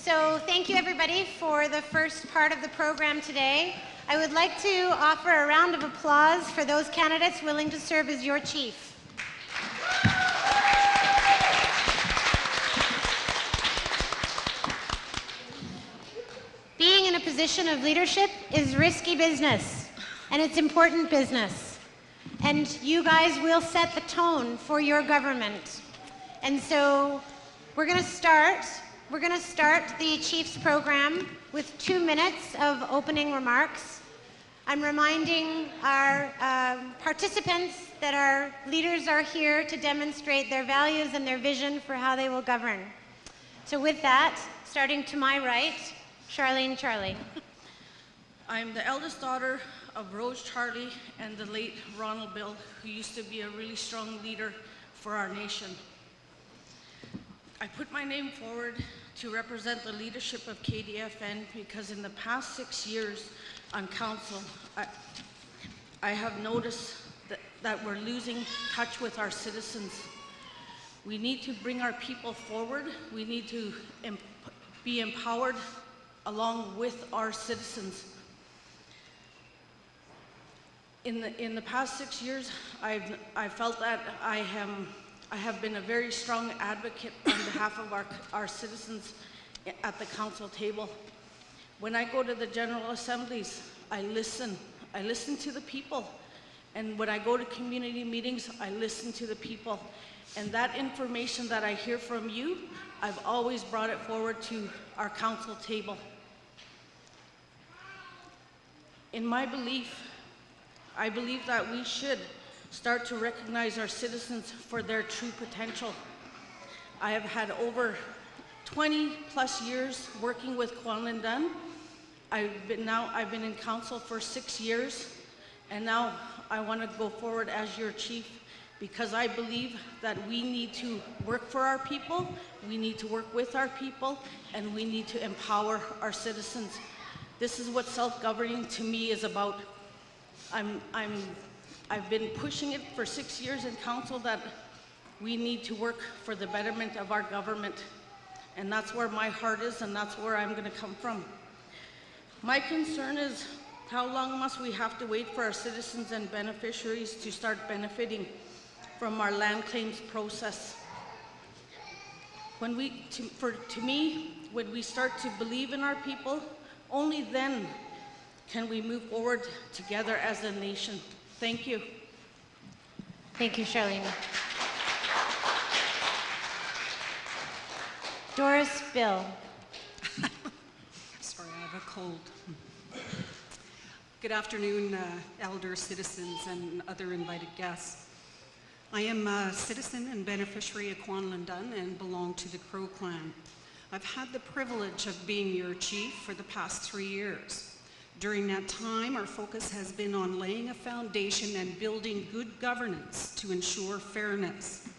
So thank you everybody for the first part of the program today. I would like to offer a round of applause for those candidates willing to serve as your chief. Being in a position of leadership is risky business, and it's important business. And you guys will set the tone for your government. And so we're going to start the Chiefs program with 2 minutes of opening remarks. I'm reminding our participants that our leaders are here to demonstrate their values and their vision for how they will govern. So with that, starting to my right, Charlene Charlie. I'm the eldest daughter of Rose Charlie and the late Ronald Bill, who used to be a really strong leader for our nation. I put my name forward to represent the leadership of KDFN because in the past 6 years on council, I have noticed that we're losing touch with our citizens. We need to bring our people forward. We need to be empowered along with our citizens. In the past 6 years, I felt that I have been a very strong advocate on behalf of our citizens at the council table. When I go to the General Assemblies, I listen to the people. And when I go to community meetings, I listen to the people. And that information that I hear from you, I've always brought it forward to our council table. In my belief, I believe that we should start to recognize our citizens for their true potential. I have had over 20 plus years working with Kwanlin Dunn. I've been in council for 6 years, and now I want to go forward as your chief because I believe that we need to work for our people, we need to work with our people, and we need to empower our citizens. This is what self-governing to me is about. I've been pushing it for 6 years in council that we need to work for the betterment of our government. And that's where my heart is, and that's where I'm gonna come from. My concern is how long must we have to wait for our citizens and beneficiaries to start benefiting from our land claims process? To me, when we start to believe in our people, only then can we move forward together as a nation. Thank you. Thank you, Charlene. Doris Bill. Sorry, I have a cold. Good afternoon, elder citizens and other invited guests. I am a citizen and beneficiary of Kwanlin Dunn and belong to the Crow clan. I've had the privilege of being your chief for the past 3 years. During that time, our focus has been on laying a foundation and building good governance to ensure fairness.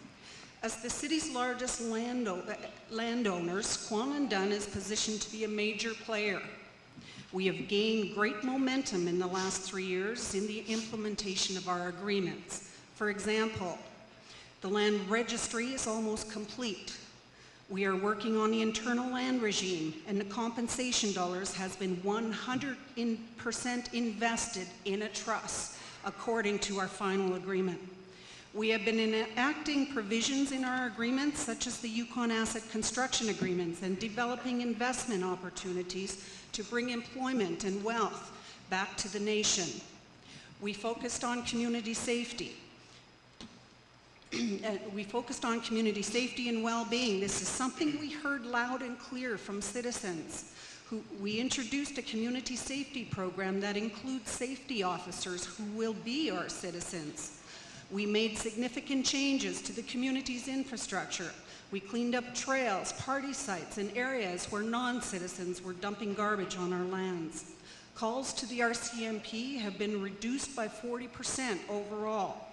As the city's largest landowners, Kwanlin Dunn is positioned to be a major player. We have gained great momentum in the last 3 years in the implementation of our agreements. For example, the land registry is almost complete. We are working on the internal land regime, and the compensation dollars has been 100% invested in a trust, according to our final agreement. We have been enacting provisions in our agreements, such as the Yukon Asset Construction Agreements, and developing investment opportunities to bring employment and wealth back to the nation. We focused on community safety. And well-being. This is something we heard loud and clear from citizens. We introduced a community safety program that includes safety officers who will be our citizens. We made significant changes to the community's infrastructure. We cleaned up trails, party sites, and areas where non-citizens were dumping garbage on our lands. Calls to the RCMP have been reduced by 40% overall.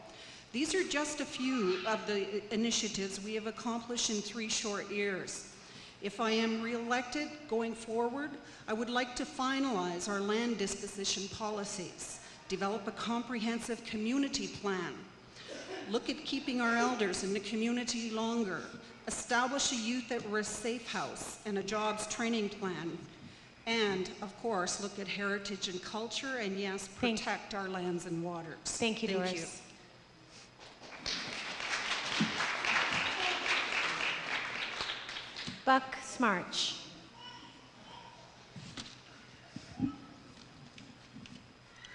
These are just a few of the initiatives we have accomplished in 3 short years. If I am re-elected going forward, I would like to finalize our land disposition policies, develop a comprehensive community plan, look at keeping our elders in the community longer, establish a youth at risk safe house and a jobs training plan, and of course, look at heritage and culture, and yes, protect our lands and waters. Thank you, Doris. You. Buck Smarch.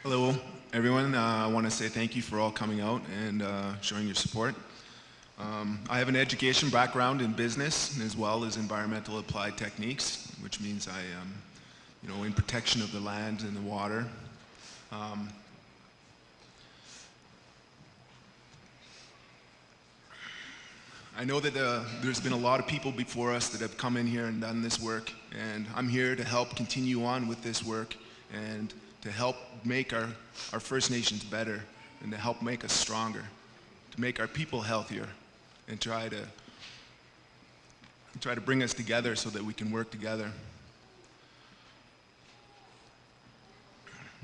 Hello, everyone. I want to say thank you for all coming out and showing your support. I have an education background in business as well as environmental applied techniques, which means I am, in protection of the land and the water. I know that there's been a lot of people before us that have come in here and done this work, and I'm here to help continue on with this work and to help make our First Nations better and to help make us stronger, to make our people healthier, and try to bring us together so that we can work together.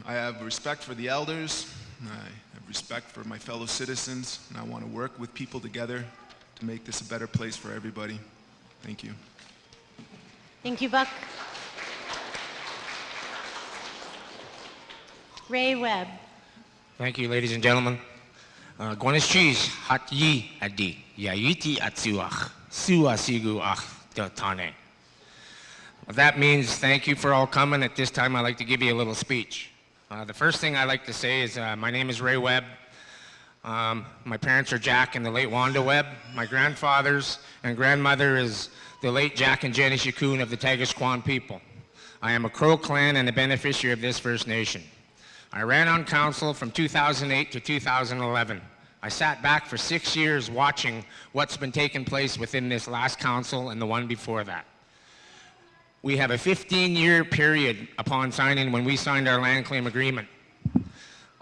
I have respect for the elders, I have respect for my fellow citizens, and I want to work with people together to make this a better place for everybody. Thank you. Thank you, Buck. Ray Webb. Thank you, ladies and gentlemen. Gwanis cheese hat yi adi yayiti atsuach sua sigu ach tane. That means thank you for all coming. At this time, I'd like to give you a little speech. The first thing I'd like to say is my name is Ray Webb. My parents are Jack and the late Wanda Webb. My grandfathers and grandmother is the late Jack and Jenny Shikun of the Tagisquan people. I am a Crow clan and a beneficiary of this First Nation. I ran on council from 2008 to 2011. I sat back for 6 years watching what's been taking place within this last council and the one before that. We have a 15-year period upon signing when we signed our land claim agreement.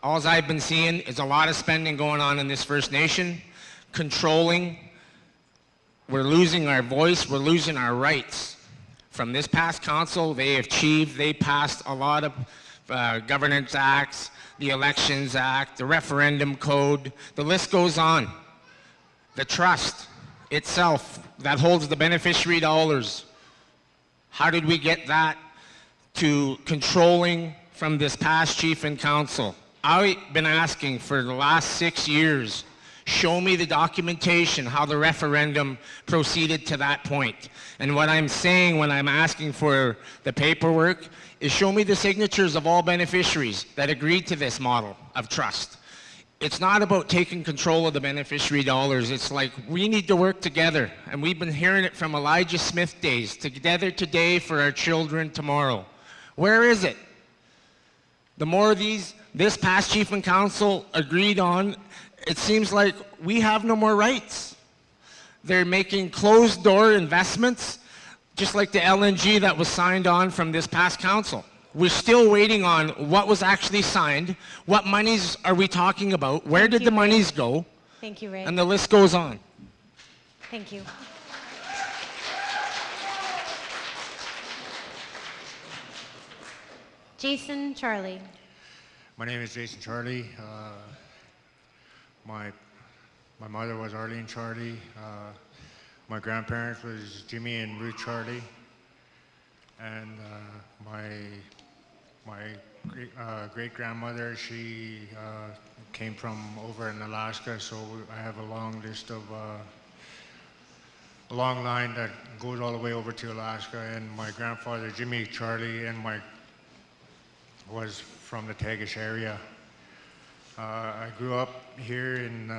All I've been seeing is a lot of spending going on in this First Nation, controlling. We're losing our voice, we're losing our rights. From this past council, they passed a lot of governance acts, the Elections Act, the Referendum Code, the list goes on. The trust itself that holds the beneficiary dollars. How did we get that to controlling from this past chief and council? I've been asking for the last 6 years, show me the documentation, how the referendum proceeded to that point. And what I'm saying when I'm asking for the paperwork is show me the signatures of all beneficiaries that agreed to this model of trust. It's not about taking control of the beneficiary dollars. It's like we need to work together. And we've been hearing it from Elijah Smith days, together today for our children tomorrow. Where is it? The more of this past chief and council agreed on, it seems like we have no more rights. They're making closed door investments, just like the LNG that was signed on from this past council. We're still waiting on what was actually signed, what monies are we talking about, where did the monies go? Thank you, Ray. And the list goes on. Thank you. Jason Charlie. My name is Jason Charlie. My mother was Arlene Charlie. My grandparents was Jimmy and Ruth Charlie. And my great-grandmother, she came from over in Alaska, so I have a long list of, a long line that goes all the way over to Alaska. And my grandfather, Jimmy Charlie, was from the Tagish area. I grew up here in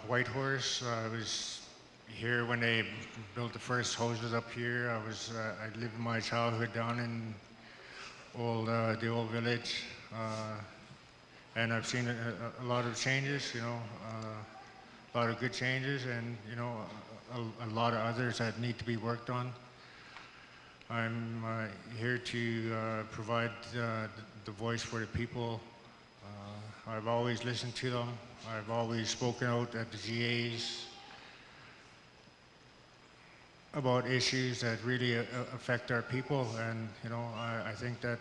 Whitehorse. I was here when they built the first houses up here. I lived my childhood down in the old village, and I've seen a lot of changes, a lot of good changes, and a lot of others that need to be worked on. I'm here to provide the voice for the people. I've always listened to them. I've always spoken out at the GAs about issues that really affect our people, and I think that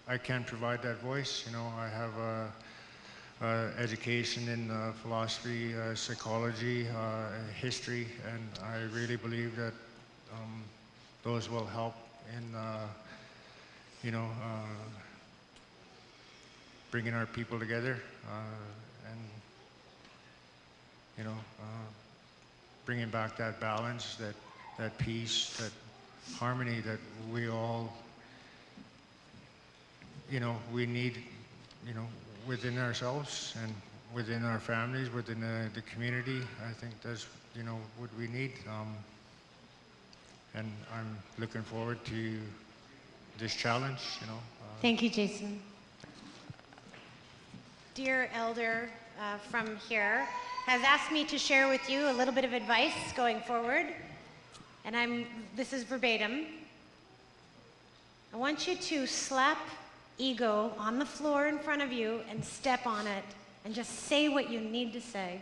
I can provide that voice. I education in philosophy, psychology, history, and I really believe that those will help in, bringing our people together and, bringing back that balance, that peace, that harmony that we all, we need, within ourselves and within our families, within the community. I think that's, what we need. And I'm looking forward to this challenge, Thank you, Jason. Dear Elder from here has asked me to share with you a little bit of advice going forward. And this is verbatim. I want you to slap ego on the floor in front of you and step on it and just say what you need to say.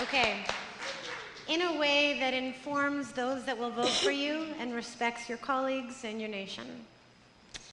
Okay. In a way that informs those that will vote for you and respects your colleagues and your nation.